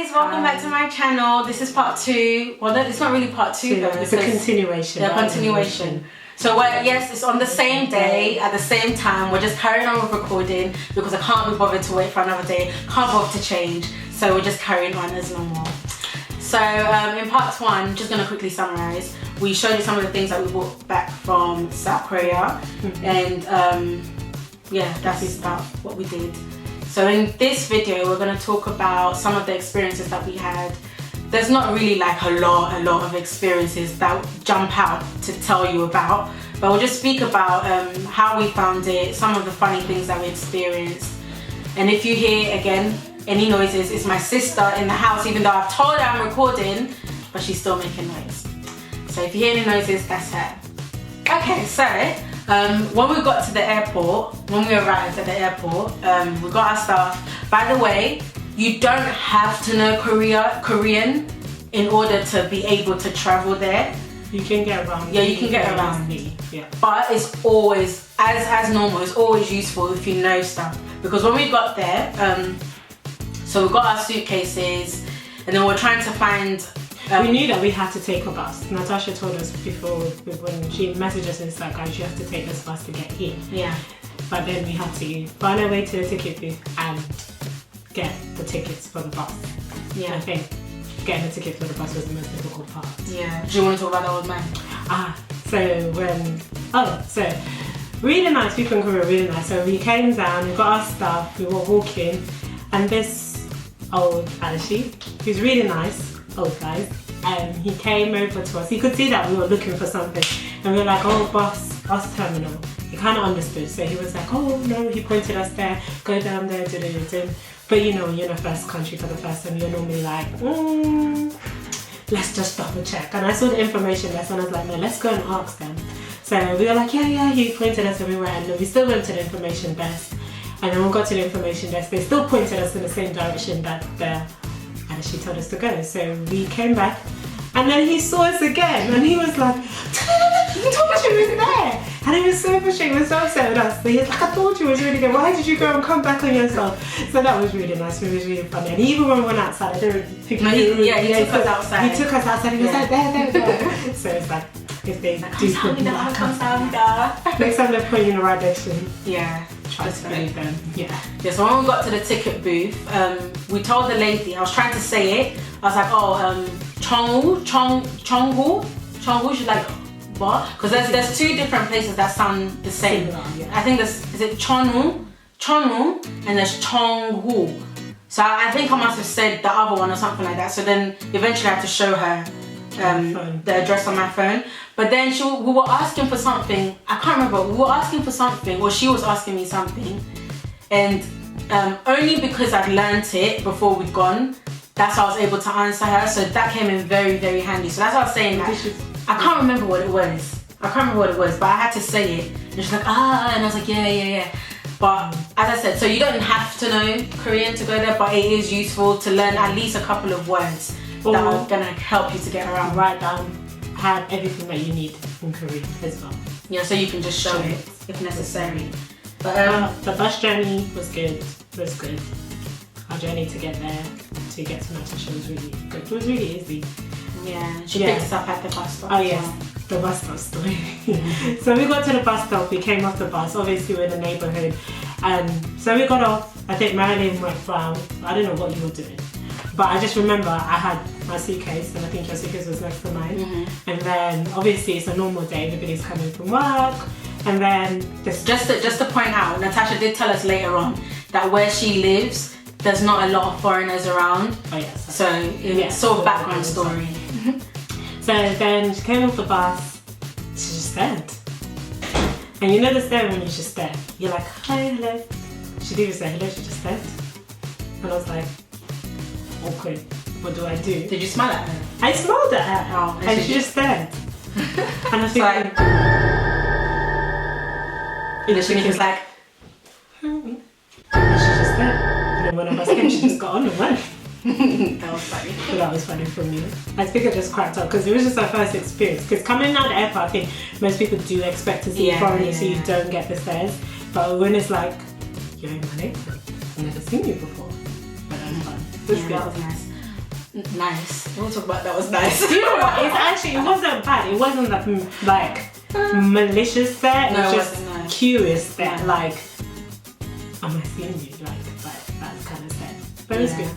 guys, welcome back to my channel. This is part 2. Well, it's not really part 2 though. It's a continuation. Yeah, continuation. So yes, it's on the same day, at the same time. We're just carrying on with recording because I can't be bothered to wait for another day. Can't bother to change. So we're just carrying on as normal. So in part 1, just gonna quickly summarize. We showed you some of the things that we brought back from South Korea, and yeah, that is about what we did. So in this video, we're going to talk about some of the experiences that we had. There's not really like a lot of experiences that jump out to tell you about, but we'll just speak about how we found it, some of the funny things that we experienced. And if you hear, again, any noises, it's my sister in the house, even though I've told her I'm recording, but she's still making noise. So if you hear any noises, that's her. Okay, so when we got to the airport, when we arrived at the airport, we got our stuff. By the way, you don't have to know Korean in order to be able to travel there. You can get around. Yeah, you can get around. Yeah. But it's always, as normal, it's always useful if you know stuff. Because when we got there, so we got our suitcases, and then we're trying to find. We knew that we had to take a bus. Natasha told us before, when she messaged us and said, guys, you have to take this bus to get here. Yeah. But then we had to find our way to the ticket booth and get the tickets for the bus. Yeah. I think getting the ticket for the bus was the most difficult part. Yeah. Do you want to talk about that old man? So really nice, people in Korea were really nice. So we came down, we got our stuff, we were walking, and this old Adashi, who's really nice, old guys, he came over to us. He could see that we were looking for something, and we were like, oh, bus terminal. He kind of understood, so he was like, oh no, he pointed us there, go down there, do. But you know, when you're in a first country for the first time, you're normally like, let's just double check. And I saw the information desk and I was like, no, let's go and ask them. So we were like, yeah, he pointed us everywhere, and then we still went to the information desk. And then when we got to the information desk, they still pointed us in the same direction that she told us to go. So we came back, and then he saw us again, and he was like, I told you it was there. And he was so frustrated, he was so upset with us. So he was like, I thought you was really good. Why did you go and come back on yourself? So that was really nice. It was really funny. And even when we went outside, I don't think he took us outside. He took us outside. He was like, there. So it's like, if they do put you next time they put you in the right direction. Yeah. Try to believe them. Yeah. Yeah, so when we got to the ticket booth, we told the lady, I was trying to say it, I was like, oh, Chonghu, she's like, what? Because there's 2 different places that sound the same. Similar, yeah. I think is it Chonwoo, and there's Chonghu. So I think I must have said the other one or something like that. So then eventually I had to show her the address on my phone. But then we were asking for something, I can't remember, we were asking for something, or she was asking me something, and only because I'd learnt it before we'd gone, that's how I was able to answer her. So that came in very, very handy. So that's what I was saying, that I can't remember what it was. But I had to say it. And she's like, and I was like, yeah. But as I said, so you don't have to know Korean to go there, but it is useful to learn at least a couple of words that are gonna help you to get around. Write down, have everything that you need in Korean as well. Yeah, so you can just show it if necessary. But the bus journey was good. Our journey to get there, to get to Natasha was really good. It was really easy. Yeah, she picked us up at the bus stop. Oh yes, the bus stop story. So we got to the bus stop, we came off the bus, obviously we're in the neighbourhood. And so we got off, I think Marilyn went round, I don't know what you were doing. But I just remember I had my suitcase, and I think your suitcase was next to mine. And then obviously it's a normal day, everybody's coming from work. And then just to point out, Natasha did tell us later on that where she lives, there's not a lot of foreigners around. Oh yes. So it's sort of background story. So then she came off the bus, she just stared. And you know the stare when you just stare. You're like, hi, hello. She didn't even say hello, she just stared. And I was like, awkward, what do I do? Did you smile at her? I smiled at her. Oh, and she just stared. And I was thinking, she was like, and she just stared. And then when I was came, she just got on and went. That was funny. So that was funny for me. I think I just cracked up because it was just our first experience. Because coming out of the airport, I think most people do expect to see foreigners, so you don't get the stares. But when it's like, you're in my neighborhood, I've never seen you before. But that was fun. Yeah, that was nice. nice. We'll talk about that was nice. You know what? It wasn't bad. It wasn't like malicious there. No, it was it just wasn't, no. curious there. No. Like, am I seeing you? Like that kind of set. But it was good.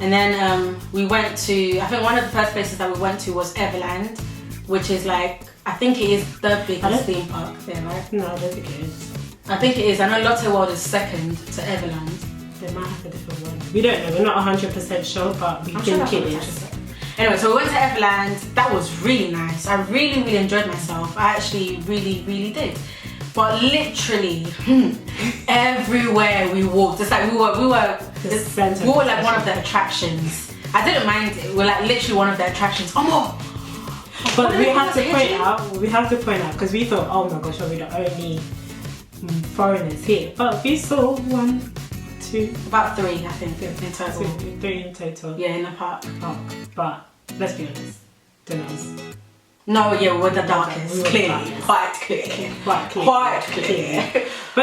And then we went to, I think one of the first places that we went to was Everland, which is like, I think it is the biggest theme park there, right? No, I don't think it is. I think it is. I know Lotte World is second to Everland. They might have a different one. We don't know. We're not 100% sure, but we think it is. Anyway, so we went to Everland. That was really nice. I really, really enjoyed myself. I actually really, really did. But literally, everywhere we walked, it's like we were like one of the attractions. I didn't mind it. We're like literally one of the attractions. Oh no! But we have to point out because we thought, oh my gosh, are we the only foreigners here? But we saw 1, 2, about 3, I think, in total. 3 in total. Yeah, in the park. But let's be honest, the nose. No, yeah, we were the darkest. Clearly, quite clear. But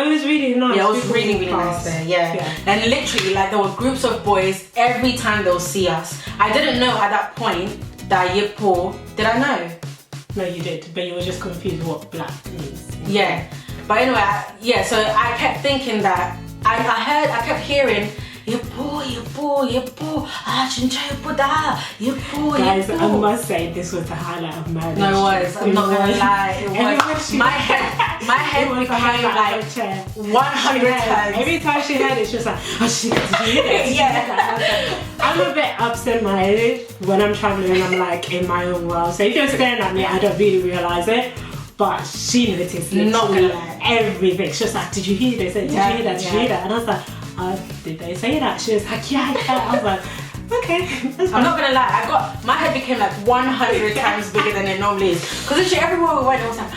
it was really nice. Yeah, it was really, really nice there. Yeah. And literally, like there were groups of boys every time they'll see us. I didn't know at that point that Yipo. Did I know? No, you did, but you were just confused what black means. Yeah, but anyway, so I kept thinking that I kept hearing Yipo, Guys, I must say this was the highlight of marriage. No, it was. I'm not gonna lie. It was. My head became like 100 times. Every time she heard it, she was like, oh shit, did you hear this? Yeah. I'm a bit absent-minded when I'm traveling. I'm like in my own world. So if you're staring at me, I don't really realize it. But she noticed literally everything. She was like, did you hear this? Did you hear that? Did you hear that? And I was like, did they say that? She was like, yeah. I was like, okay. I'm not gonna lie, my head became like 100 times bigger than it normally is. Because literally everywhere we went, it was like, oh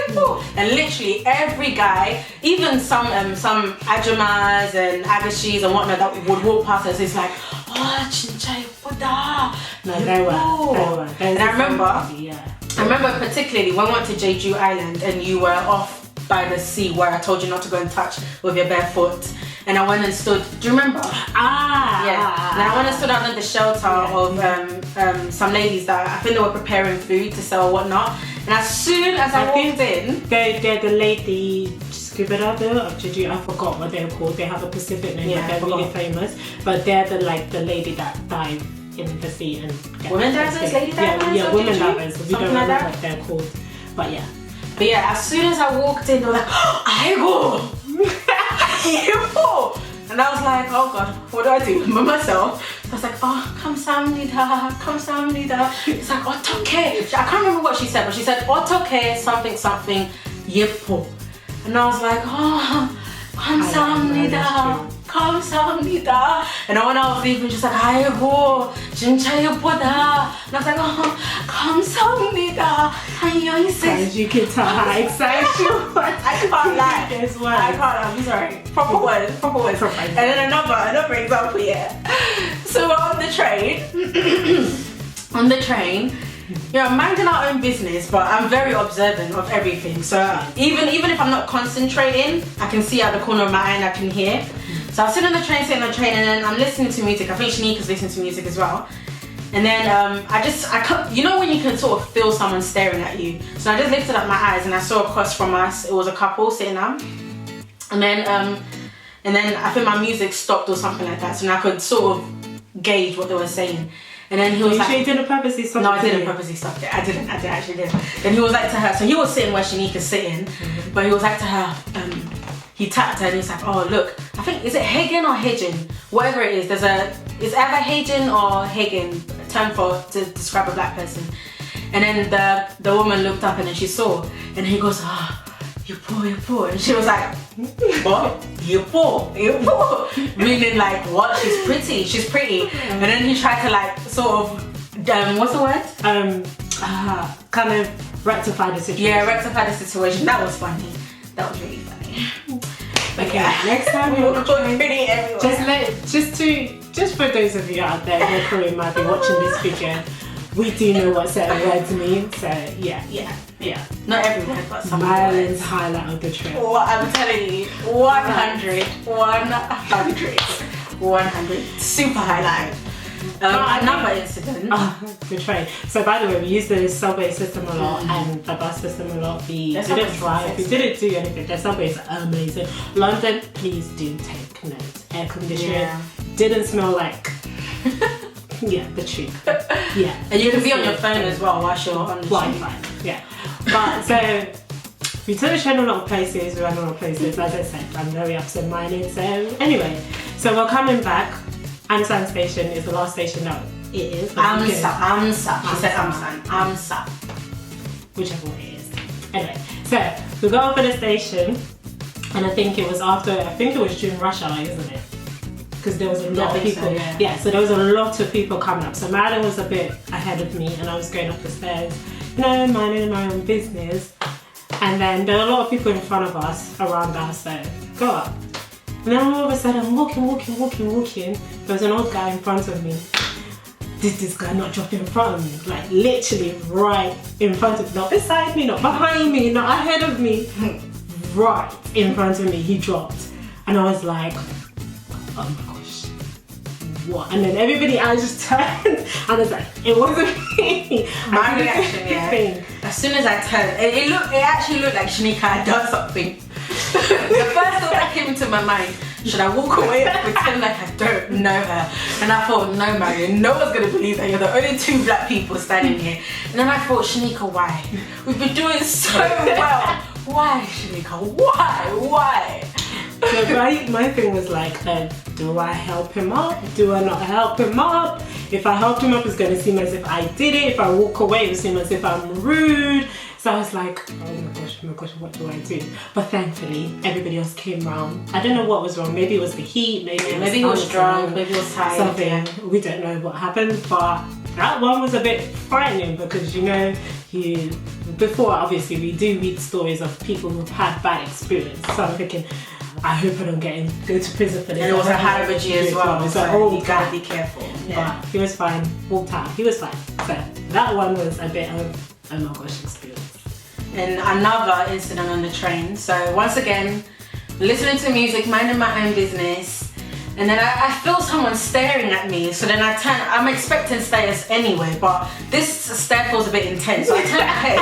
Yipo. And literally every guy, even some Ajamas and Agashis and whatnot that would walk past us, it's like, oh, Chincha Yipo. No, they were. And I remember particularly when we went to Jeju Island and you were off by the sea where I told you not to go and touch with your bare foot. And I went and stood, do you remember? Yeah. And I went and stood under the shelter of some ladies that I think they were preparing food to sell or whatnot. And as soon as I walked in... They're the lady Scuba Divers of Jeju, I forgot what they're called. They have a specific name, but they're really famous. But they're the lady that dive in the sea and women divers, lady divers? Yeah, women divers. We don't know like what they're called. But yeah, as soon as I walked in, they were like, Aigo! And I was like, oh god, what do I do by myself? So I was like, oh, kamsahamnida. It's like, otoke. I can't remember what she said, but she said, otoke, something, Yipo. And I was like, oh, kamsahamnida. And when I was leaving, just like, Aigo, Jincha Yipoda. And I was like, oh, kamsahamnida. As you can tell how excited she was. I can't lie. I can't lie. I'm sorry. Proper words. And then another example, So we're on the train. Minding our own business, but I'm very observant of everything. So even if I'm not concentrating, I can see out the corner of my eye and I can hear. So I was sitting on the train, and then I'm listening to music. I think Shanika's listening to music as well. And then I can't, you know when you can sort of feel someone staring at you. So I just lifted up my eyes and I saw across from us, it was a couple sitting down. And then I think my music stopped or something like that. So now I could sort of gauge what they were saying. And then he was like, sure you didn't purposely stop? No, I didn't purposely stop it. I actually did. Then he was like to her, so he was sitting where Shanika's sitting, but he was like to her, he tapped her and he's like, oh look, I think, is it Hagen or Hagen? Whatever it is, it's either Hagen or Hagen, a term to describe a black person. And then the woman looked up and then she saw, and he goes, Yipo. And she was like, what? Yipo. Meaning like, what? She's pretty. And then he tried to like, sort of, what's the word? Kind of rectify the situation. Yeah, rectify the situation. That was funny. That was really funny. Okay, next time you're pretty everywhere. Just for those of you out there who probably might be watching this video, we do know what certain words mean. So yeah. Not every word, but some Marilyn's words. highlight of the trip. Well, I'm telling you, 100, 100, super highlight. Another incident. The train. So by the way, we used the subway system a lot and the bus system a lot. We didn't drive, we didn't do anything. The subway is amazing. London, please do take note. Air conditioning didn't smell like the tube. Yeah. And you can be on your phone as well whilst you're on the Wi-Fi. Yeah. But so we took the train a lot of places, we went a lot of places. As I said, I'm very absent-minded. So anyway, so we're coming back. Ansan station is the last station that it is. Amsa. She said Amsa. Whichever one it is. Anyway, so we got over the station, and I think it was during rush hour, isn't it? Because there was a lot of people. So, so there was a lot of people coming up. So Marilyn was a bit ahead of me, and I was going up the stairs, minding my own business. And then there were a lot of people in front of us, around us, so go up. And then all of a sudden, I'm walking. There was an old guy in front of me. Did this guy not drop in front of me? Like literally right in front of me. Not beside me, not behind me, not ahead of me. Right in front of me, he dropped. And I was like, oh my gosh, what? And then everybody else just turned and I was like, it wasn't me. My reaction, as soon as I turned, it actually looked like Shanika had done something. The first thought that came into my mind, should I walk away and pretend like I don't know her? And I thought, no Marilyn, no one's going to believe that you're the only two black people standing here. And then I thought, Shanika, why? We've been doing so well. Why, Shanika? Why? So my thing was like, do I help him up? Do I not help him up? If I helped him up, it's going to seem as if I did it. If I walk away, it will seem as if I'm rude. So I was like, oh my gosh, what do I do? But thankfully, everybody else came round. I don't know what was wrong. Maybe it was the heat. Maybe he was drunk. Maybe he was tired. Something. We don't know what happened. But that one was a bit frightening because, before obviously we do read stories of people who've had bad experience. So I'm thinking, I hope I don't go to prison for this. And it was a Harabaji as well. So you gotta be careful. Yeah. But he was fine. Walked out. He was fine. So that one was a bit of oh my gosh experience. And another incident on the train. So once again, listening to music, minding my own business, and then I feel someone staring at me. So then I turn. I'm expecting stares anyway, but this stare feels a bit intense. So I turn my head.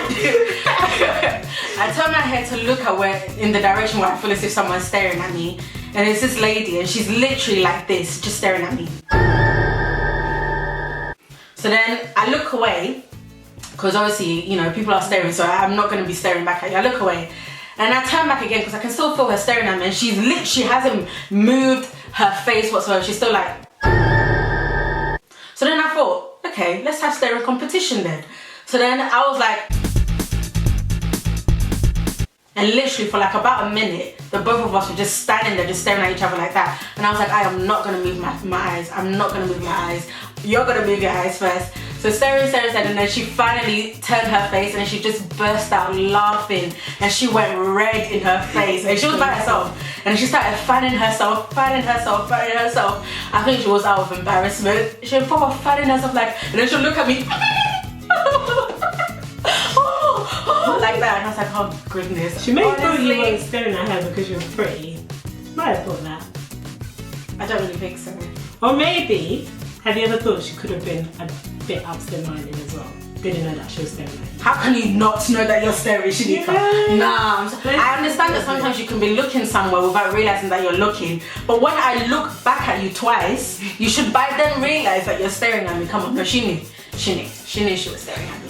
I turn my head to look at in the direction where I feel as if someone's staring at me, and it's this lady, and she's literally like this, just staring at me. So then I look away. Because obviously, people are staring, so I'm not going to be staring back at you. I look away and I turn back again because I can still feel her staring at me, and she hasn't moved her face whatsoever. She's still like. So then I thought, okay, let's have staring competition then. So then I was like, and literally for like about a minute, the both of us were just standing there, just staring at each other like that. And I was like, I am not going to move my eyes. I'm not going to move my eyes. You're going to move your eyes first. So staring, and then she finally turned her face and she just burst out laughing and she went red in her face and she was by herself and she started fanning herself. I think she was out of embarrassment. She was probably fanning herself and then she'll look at me like that, and I was like, oh goodness. She may have thought you were staring at her because you were pretty. Might have thought that. I don't really think so. Or maybe, have you ever thought she could have been a bit absent-minded as well? Didn't know that she was staring at you. How can you not know that you're staring, Shanika? Yeah. Nah, I understand that sometimes you can be looking somewhere without realizing that you're looking. But when I look back at you twice, you should by then realize that you're staring at me. Come on, no, she knew she was staring at me.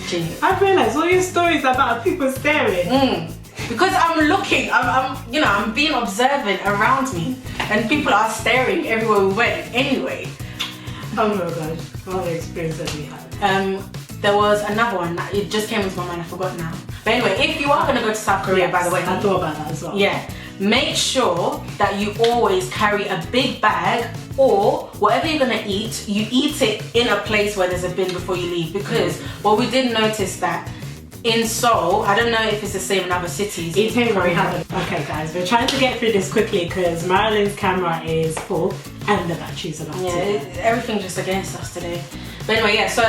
She knew. I realized all your stories about people staring. Because I'm looking, I'm being observant around me, and people are staring everywhere we went anyway. Oh my gosh, what the experience that we had. There was another one that it just came into my mind, I forgot now. But anyway, if you are going to go to South Korea, by the way. I thought about that as well. Yeah, make sure that you always carry a big bag, or whatever you're going to eat, you eat it in a place where there's a bin before you leave. Because what we did notice that in Seoul, I don't know if it's the same in other cities. Okay guys, we're trying to get through this quickly because Marilyn's camera is full and the battery's about to die. Everything's just against us today. But anyway, yeah, so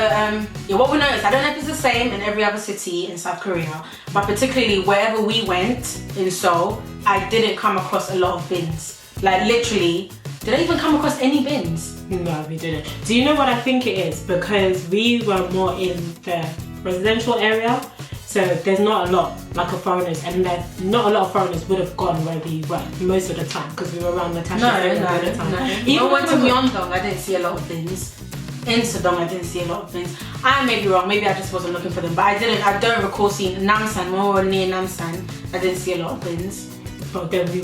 what we noticed, I don't know if it's the same in every other city in South Korea, but particularly wherever we went in Seoul, I didn't come across a lot of bins. Like literally, did I even come across any bins? No, we didn't. Do you know what I think it is? Because we were more in the residential area, so there's not a lot like of foreigners, and not a lot of foreigners would have gone where we were most of the time because we were around Natasha's area all the time. Even when to Myeongdong, I didn't see a lot of bins. In Sodong, I didn't see a lot of bins. I may be wrong, maybe I just wasn't looking for them, but I don't recall seeing Namsan, when we were near Namsan, I didn't see a lot of bins. But then we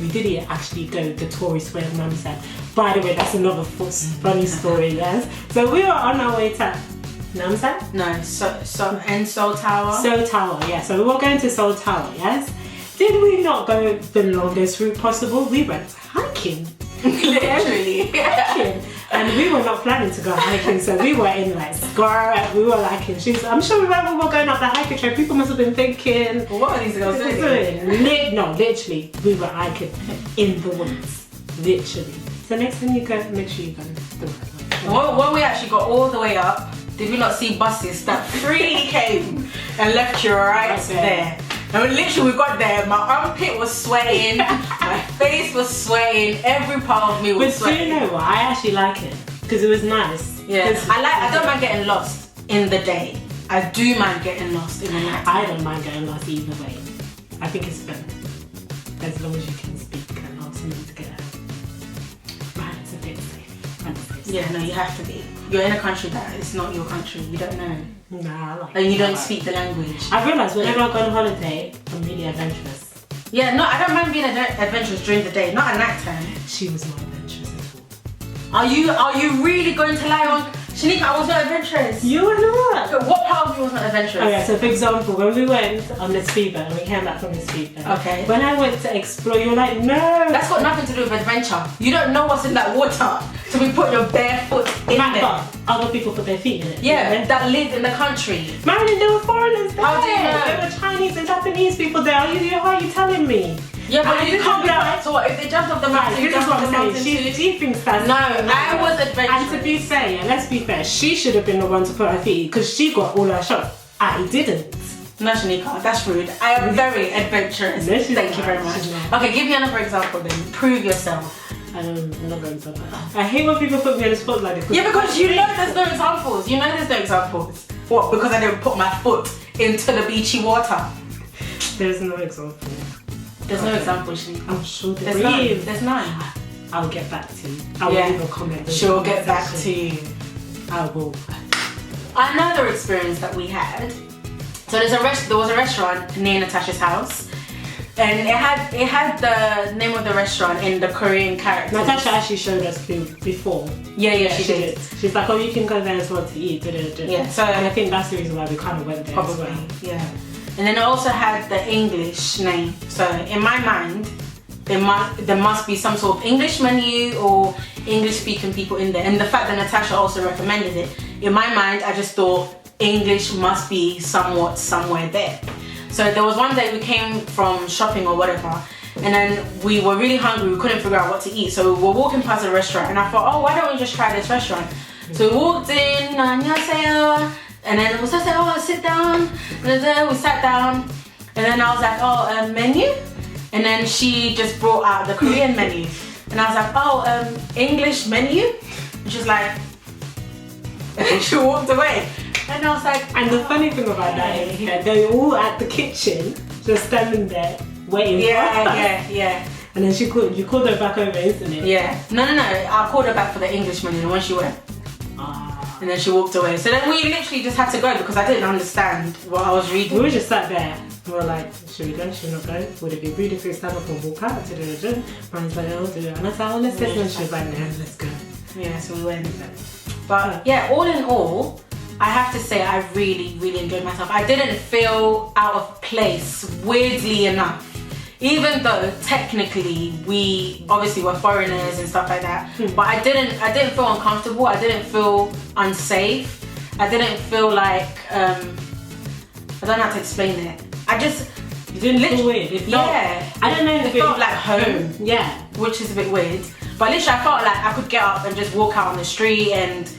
didn't actually go the tourist way of Namsan. By the way, that's another funny story, yes? So we were on our way to Namsan? No, and Seoul Tower. Seoul Tower, yeah. So we were going to Seoul Tower, yes? Did we not go the longest route possible? We went hiking. Literally. Hiking. And we were not planning to go hiking, so we were in like skirt, we were like in shoes. I'm sure when we were going up the hiking trail, people must have been thinking, what are these girls doing? No, literally, we were hiking in the woods. Literally. So next time you go, make sure you go the right way. When we actually got all the way up, did we not see buses that freely came and left you right there? And literally we got there, my armpit was sweating, my face was sweating, every part of me was sweating. But do you know what? I actually like it because it was nice. Yeah, I don't mind getting lost in the day. I do mind getting lost in the night. I don't mind getting lost either way. I think it's fun as long as you can speak and ask me to get out. But it's a bit safe. Yeah, no, you have to be. You're in a country that is not your country. You don't know. Nah, I like and you don't speak the language. I realised whenever I go on holiday, I'm really adventurous. Yeah, no, I don't mind being adventurous during the day, not at night time. She was not adventurous at all. Are you really going to lie on Shanika? I was not adventurous. You were not. So what part of you was not adventurous? Okay, so for example, when we went on the speedboat and we came back from the speedboat. Okay. When I went to explore, you're like, no. That's got nothing to do with adventure. You don't know what's in that water, so we put your bare foot in there. But other people put their feet in it. Yeah, that live in the country. Marilyn, there were foreigners there. How do you know? There were Chinese and Japanese people there. How are you telling me? Yeah, but you can't be like, so what? If they jumped off the mountain, you jumped off the mountain too. She thinks that. No, I was adventurous. And to be fair, let's be fair, she should have been the one to put her feet because she got all her shots. I didn't. No, Shanika, that's rude. I am very adventurous. No, Thank you very much. Okay, give me another example then. Prove yourself. I'm not going to that. I hate when people put me on the spot like this. Yeah, because you know there's no examples. You know there's no examples. What? Because I didn't put my foot into the beachy water. There's no example. There's no example, Shanika. I'm sure there's none. There's none. I'll get back to you. I will leave a comment. She'll get back to you. I will. Another experience that we had. So there was a restaurant near Natasha's house, and it had the name of the restaurant in the Korean characters. Natasha actually showed us before. Yeah, she did. She's like, oh, you can go there as well to eat. Yeah, so and I think that's the reason why we kind of went there. Probably, as well. Yeah. And then it also had the English name. So in my mind, there must be some sort of English menu or English speaking people in there. And the fact that Natasha also recommended it, in my mind, I just thought English must be somewhere there. So there was one day we came from shopping or whatever, and then we were really hungry, we couldn't figure out what to eat. So we were walking past a restaurant and I thought, oh, why don't we just try this restaurant? So we walked in, 안녕하세요. And then we said, oh, sit down. And then we sat down. And then I was like, oh, menu? And then she just brought out the Korean menu. And I was like, oh, English menu? And she was like, and she walked away. And I was like, and the funny thing about that is that they're all at the kitchen, just standing there, waiting for us. Yeah. And then you called her back over, isn't it? Yeah. No. I called her back for the English menu, and when she went, and then she walked away. So then we literally just had to go because I didn't understand what I was reading. We were just sat there. We were like, should we go? Should we not go? Would it be rude if we stand up and walk out? Brian's like, oh, do it. And I said, oh, let's listen. And she was like, no, let's go. Yeah, so we went. But yeah, all in all, I have to say I really, really enjoyed myself. I didn't feel out of place, weirdly enough. Even though technically we obviously were foreigners and stuff like that, but I didn't feel uncomfortable. I didn't feel unsafe. I didn't feel like I don't know how to explain it. You didn't feel weird. It felt, yeah, I don't know. It felt like home. Yeah, which is a bit weird. But literally I felt like I could get up and just walk out on the street and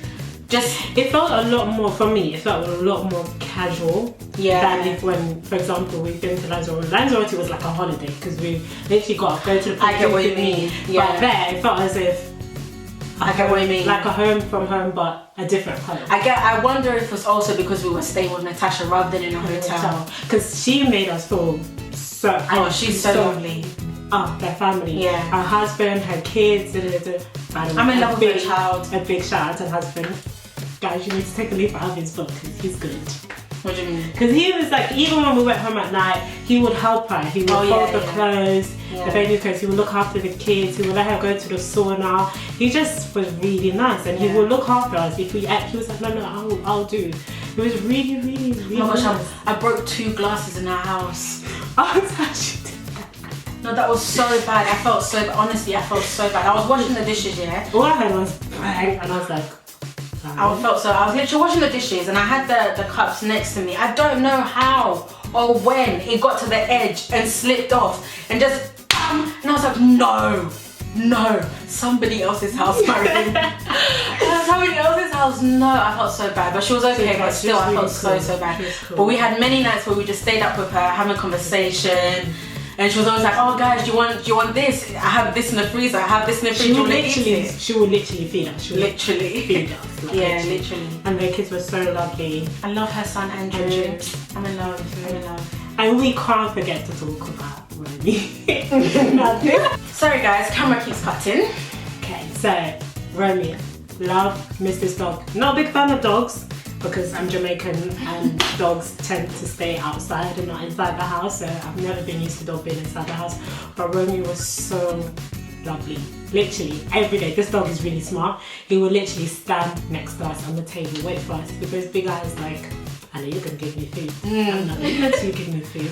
just... It felt a lot more, for me, it felt a lot more casual than if when, for example, we've been to Lanzarote. Lanzarote was like a holiday because we literally got to go to the I get what you mean. Yeah. But there, it felt as if I get what you mean. Like a home from home, but a different home. I wonder if it's also because we were staying with Natasha rather than in a hotel. Because she made us feel so... Oh, she's so lovely. Oh, their family. Yeah. Her husband, her kids. I'm in love with her child. A big shout out to the husband. Guys, you need to take a leaf out of his book because he's good. What do you mean? Because he was like, even when we went home at night, he would help her. He would fold the clothes, the baby clothes. He would look after the kids. He would let her go to the sauna. He just was really nice, and he would look after us. If we ate, he was like, no, I'll do. It was really, really, really. Oh my gosh, nice. I broke 2 glasses in our house. Oh, it's actually. No, that was so bad. I felt so. Honestly, I felt so bad. I was washing the dishes, yeah. All I heard was bang, and I was like. I was literally washing the dishes and I had the cups next to me. I don't know how or when it got to the edge and slipped off and just bam, and I was like, no, somebody else's house, Marilyn. Somebody else's house. No, I felt so bad, but she was okay. But still, I felt so bad. But we had many nights where we just stayed up with her having a conversation. And she was always like, oh guys, do you want this? I have this in the freezer, I have this in the fridge. She would literally feed us. She would literally feed us. Like, yeah, literally. And their kids were so lovely. I love her son Andrew. I'm in love. And we can't forget to talk about Romy. Sorry guys, camera keeps cutting. Okay, so Romy, miss this dog. Not a big fan of dogs, because I'm Jamaican and dogs tend to stay outside and not inside the house, so I've never been used to dog being inside the house. But Romeo was so lovely. Literally every day. This dog is really smart. He will literally stand next to us on the table, wait for us, with those big eyes like, I know you're gonna give me food. I'm not gonna let you give me food.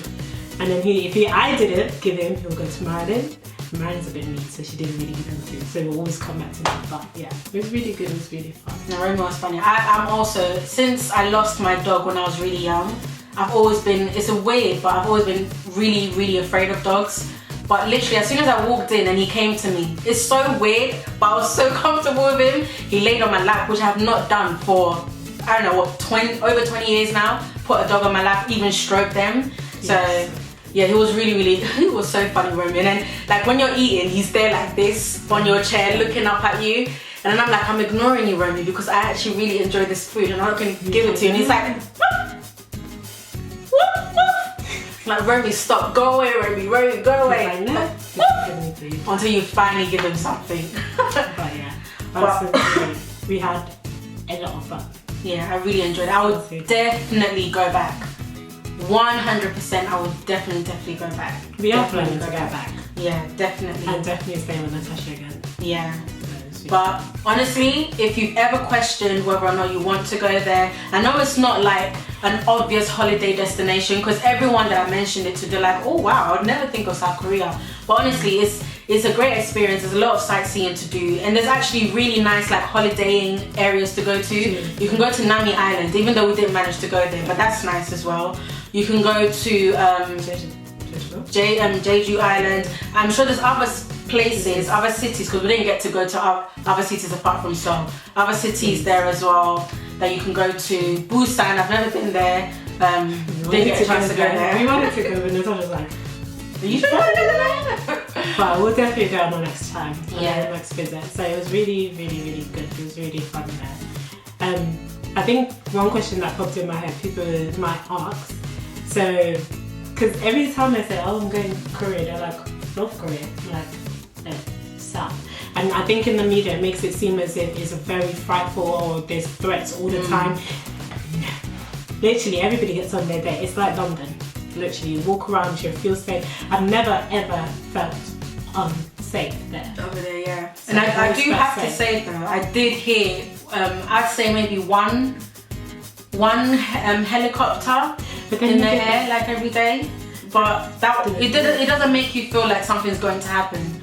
And then if I didn't give him, he'll go to Marilyn. Marilyn's a bit mean, so she didn't really give him food, so he'll always come back to me. But yeah, it was really good, it was really fun. No, Romeo was funny. I'm also, since I lost my dog when I was really young, I've always been, it's a weird, but I've always been really, really afraid of dogs. But literally, as soon as I walked in and he came to me, it's so weird, but I was so comfortable with him. He laid on my lap, which I have not done for, I don't know, what, over 20 years now. Put a dog on my lap, even stroke them. So. Yes. Yeah, he was really, he was so funny, Romy. And then, like, when you're eating, he's there like this on your chair, looking up at you. And then I'm like, I'm ignoring you, Romy, because I actually really enjoy this food and I can give it to you. And he's like, woof, woof. Like, Romy, stop, go away, Romy, go away. Until you finally give him something. But yeah, we had a lot of fun. Yeah, I really enjoyed it. I would definitely go back. 100%, I would definitely go back. We are planning to go back. Yeah, definitely. And definitely stay with Natasha again. Yeah. But honestly, if you've ever questioned whether or not you want to go there, I know it's not like an obvious holiday destination, because everyone that I mentioned it to, they're like, oh wow, I'd never think of South Korea. But honestly, it's a great experience. There's a lot of sightseeing to do, and there's actually really nice like holidaying areas to go to. You can go to Nami Island, even though we didn't manage to go there, but that's nice as well. You can go to Jeju Island. I'm sure there's other places, other cities, because we didn't get to go to other cities apart from Seoul. Other cities there as well that you can go to. Busan, I've never been there. Didn't get a chance to go there. We wanted to go, but Natasha's like, are you sure? But we'll definitely go on the next time. Yeah. The next visit. So it was really, really, really good. It was really fun there. I think one question that popped in my head, people might ask. So, because every time I say, oh, I'm going to Korea, they're like, North Korea, like South. And I think in the media it makes it seem as if it's a very frightful or there's threats all the time. No. Literally, everybody gets on their day. It's like London. Literally, you walk around, you feel safe. I've never ever felt unsafe there. Over there, yeah. So and I do have to say though, I did hear, I'd say maybe one helicopter in the air like every day, but it doesn't make you feel like something's going to happen.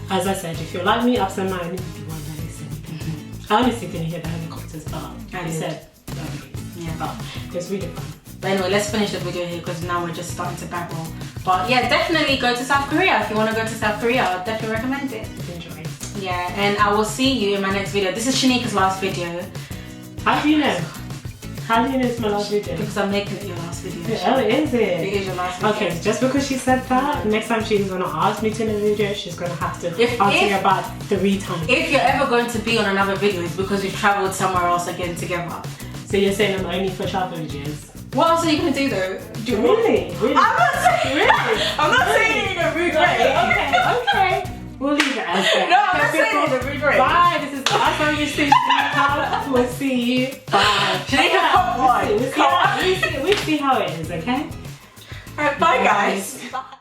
As I said, if you're like me, upset mind, you won't notice anything. I honestly didn't hear the helicopters, but I said, yeah, but it was really fun. But anyway, let's finish the video here because now we're just starting to babble. But yeah, definitely go to South Korea if you want to go to South Korea. I'd definitely recommend it. Enjoy. Yeah, and I will see you in my next video. This is Shanika's last video. How do you know? How do you know it's my last video? Because I'm making it your last video. Oh, is it? It is your last video. Okay, just because she said that, next time she's gonna ask me to in a video, she's gonna have to ask me about 3 times. If you're ever going to be on another video, it's because we've travelled somewhere else again together. So you're saying I'm only for travel videos? What else are you gonna do though? Really? I'm not saying. Really? I'm not saying it in a rude way. Okay. We'll leave it as that. No, I'm not saying it in a rude way. Bye. This is the last time you see Shanika. We'll see you. Bye. Shanika, come on. We'll see how it is, okay? Alright, bye guys. Bye.